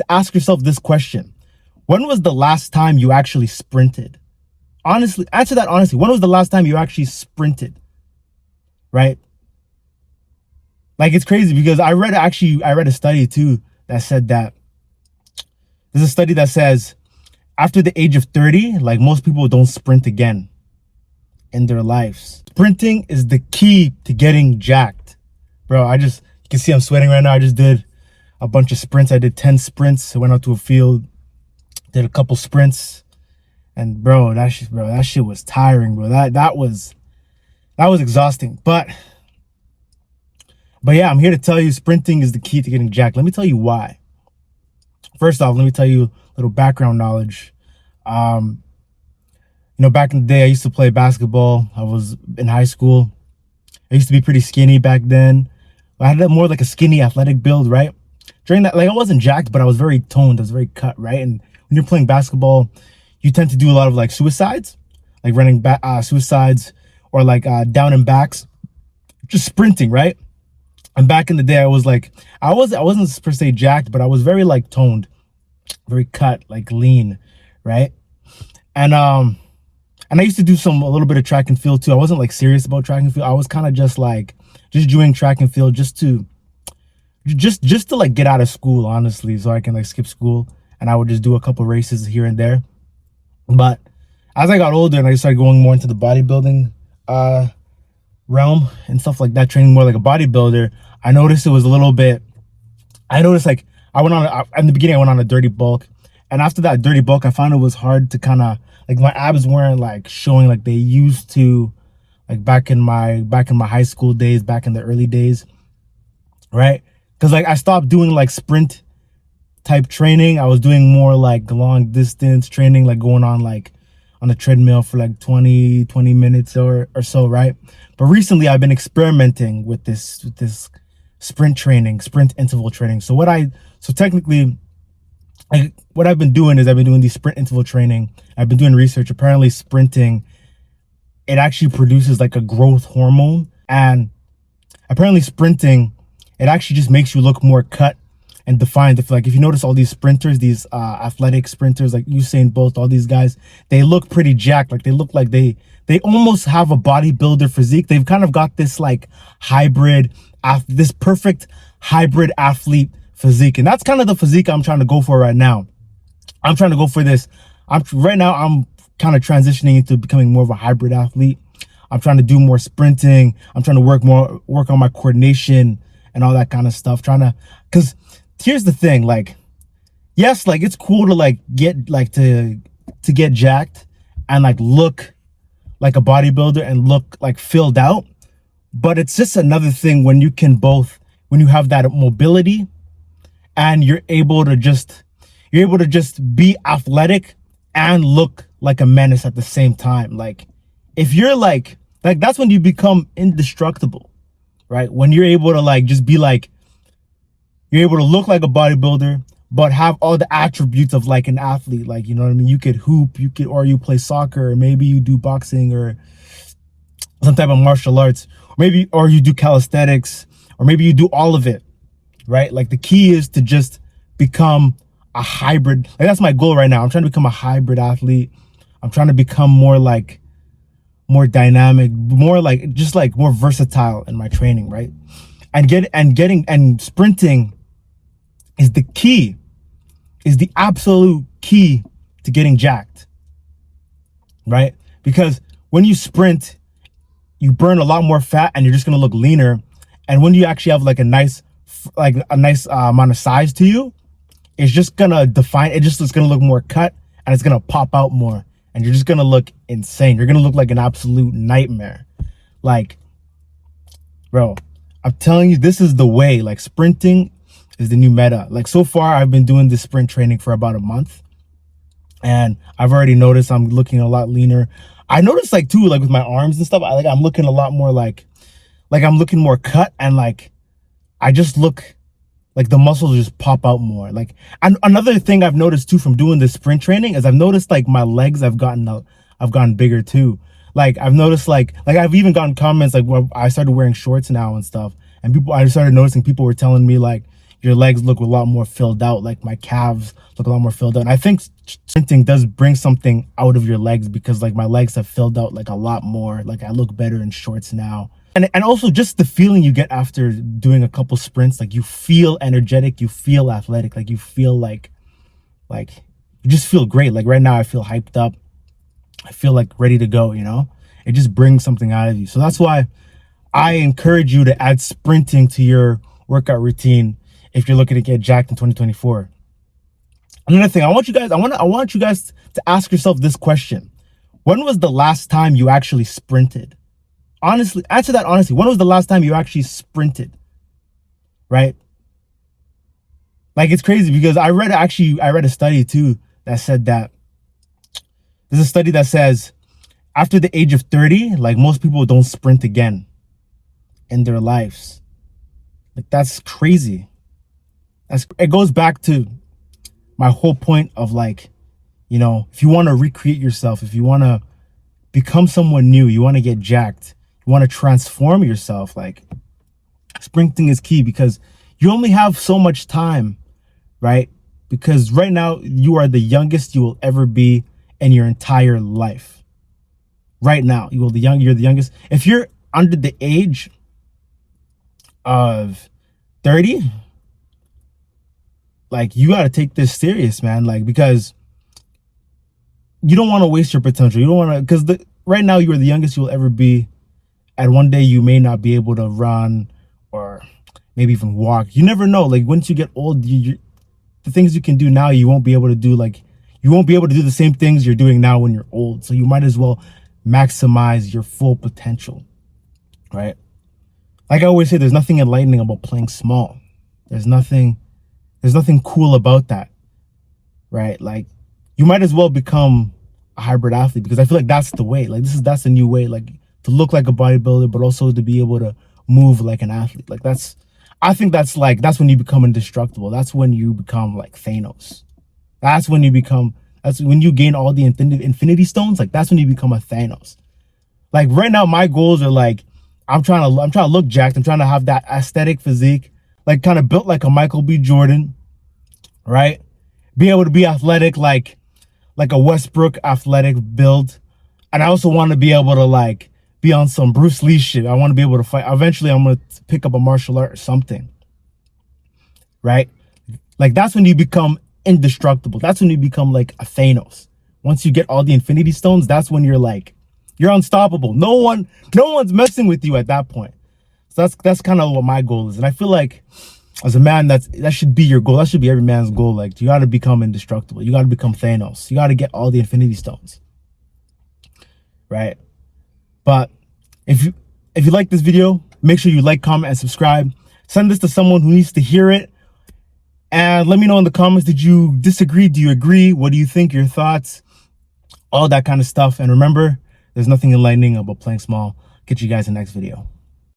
to ask yourself this question. When was the last time you actually sprinted? Honestly, answer that honestly. When was the last time you actually sprinted? Right? Like, it's crazy because I read a study too that said that there's a study that says after the age of 30, like, most people don't sprint again in their lives. Sprinting is the key to getting jacked. Bro, you can see I'm sweating right now. I just did a bunch of sprints. I did 10 sprints. I went out to a field, did a couple sprints. And bro, that shit was tiring, bro. That was exhausting. But yeah, I'm here to tell you sprinting is the key to getting jacked. Let me tell you why. First off, let me tell you a little background knowledge. Back in the day, I used to play basketball. I was in high school. I used to be pretty skinny back then. I had more like a skinny athletic build, right? During that, like, I wasn't jacked, but I was very toned. I was very cut, right? And when you're playing basketball, you tend to do a lot of like suicides, like running back, suicides, or like down and backs, just sprinting, right? And back in the day, I wasn't per se jacked, but I was very like toned, very cut, like lean, right? And I used to do a little bit of track and field too. I wasn't like serious about track and field. I was kind of just doing track and field just to like get out of school, honestly, so I can like skip school, and I would just do a couple races here and there. But as I got older and I started going more into the bodybuilding realm and stuff like that, training more like a bodybuilder, I noticed it was a little bit. I noticed like in the beginning I went on a dirty bulk, and after that dirty bulk, I found it was hard to kind of like, my abs weren't like showing like they used to, like back in my high school days, back in the early days, right? Because like I stopped doing like sprint type training. I was doing more like long distance training, like going on like on a treadmill for like 20 minutes or so, right? But recently I've been experimenting with this sprint interval training. So what I've been doing is I've been doing these sprint interval training. I've been doing research. Apparently sprinting, it actually produces like a growth hormone, and apparently sprinting, it actually just makes you look more cut and defined. If you notice all these sprinters, these athletic sprinters like Usain Bolt, all these guys, they look pretty jacked. Like they look like they almost have a bodybuilder physique. They've kind of got this like this perfect hybrid athlete physique, and that's kind of the physique I'm trying to go for right now. I'm trying to go for this. I'm kind of transitioning into becoming more of a hybrid athlete. I'm trying to do more sprinting. I'm trying to work on my coordination and all that kind of stuff. Because here's the thing, like, yes, like it's cool to like get like to get jacked and like look like a bodybuilder and look like filled out, but it's just another thing when you have that mobility and you're able to just be athletic and look like a menace at the same time. Like if you're like that's when you become indestructible, right? When you're able to like just be like, you're able to look like a bodybuilder but have all the attributes of like an athlete. Like, you know what I mean? You could hoop, or you play soccer, or maybe you do boxing or some type of martial arts, or you do calisthenics, or maybe you do all of it, right? Like the key is to just become a hybrid. Like that's my goal right now. I'm trying to become a hybrid athlete. I'm trying to become more dynamic, more versatile in my training, right? And sprinting is the absolute key to getting jacked, right? Because when you sprint, you burn a lot more fat and you're just gonna look leaner. And when you actually have like a nice amount of size to you, it's just gonna it's gonna look more cut and it's gonna pop out more, and you're just gonna look insane. You're gonna look like an absolute nightmare. Like, bro, I'm telling you, this is the way. Like sprinting is the new meta. Like so far, I've been doing this sprint training for about a month, and I've already noticed I'm looking a lot leaner. I noticed like too, like with my arms and stuff, I'm looking a lot more like I'm looking more cut, and like I just look like the muscles just pop out more. Like, and another thing I've noticed too from doing this sprint training is I've noticed like my legs have gotten bigger too. Like I've noticed like I've even gotten comments like, well, I started wearing shorts now and stuff, and I started noticing people were telling me like, your legs look a lot more filled out. Like my calves look a lot more filled out. And I think sprinting does bring something out of your legs, because like my legs have filled out like a lot more. Like I look better in shorts now. And also just the feeling you get after doing a couple sprints, like you feel energetic, you feel athletic, like you feel like you just feel great. Like right now I feel hyped up. I feel like ready to go, you know? It just brings something out of you. So that's why I encourage you to add sprinting to your workout routine if you're looking to get jacked in 2024. Another thing, I want you guys to ask yourself this question. When was the last time you actually sprinted? Honestly, answer that honestly. When was the last time you actually sprinted? Right? Like, it's crazy because I read a study too that said that there's a study that says after the age of 30, like most people don't sprint again in their lives. Like, that's crazy. It goes back to my whole point of, like, you know, if you want to recreate yourself, if you want to become someone new, you want to get jacked, you want to transform yourself, like, sprinting is key, because you only have so much time, right? Because right now you are the youngest you will ever be in your entire life. Right now, you're the youngest. If you're under the age of 30, like, you got to take this serious, man. Like, because you don't want to waste your potential. You don't want to, because right now you are the youngest you will ever be. And one day you may not be able to run or maybe even walk. You never know. Like, once you get old, the things you can do now, you won't be able to do. Like, you won't be able to do the same things you're doing now when you're old. So you might as well maximize your full potential, right? Like I always say, there's nothing enlightening about playing small. There's nothing cool about that, right? Like, you might as well become a hybrid athlete, because I feel like that's the way. Like, that's a new way, like, to look like a bodybuilder, but also to be able to move like an athlete. Like, I think that's when you become indestructible. That's when you become like Thanos. That's when you gain all the infinity stones. Like, that's when you become a Thanos. Like, right now my goals are like, I'm trying to look jacked. I'm trying to have that aesthetic physique, like kind of built like a Michael B. Jordan, right? Be able to be athletic, like a Westbrook athletic build. And I also want to be able to, like, be on some Bruce Lee shit. I want to be able to fight. Eventually I'm going to pick up a martial art or something, right? Like, that's when you become indestructible. That's when you become like a Thanos. Once you get all the infinity stones, that's when you're unstoppable. No one's messing with you at that point. So that's kind of what my goal is. And I feel like, as a man, that should be your goal. That should be every man's goal. Like, you got to become indestructible. You got to become Thanos. You got to get all the infinity stones, right? But if you like this video, make sure you like, comment, and subscribe. Send this to someone who needs to hear it. And let me know in the comments, did you disagree? Do you agree? What do you think? Your thoughts? All that kind of stuff. And remember, there's nothing enlightening about playing small. Catch you guys in the next video.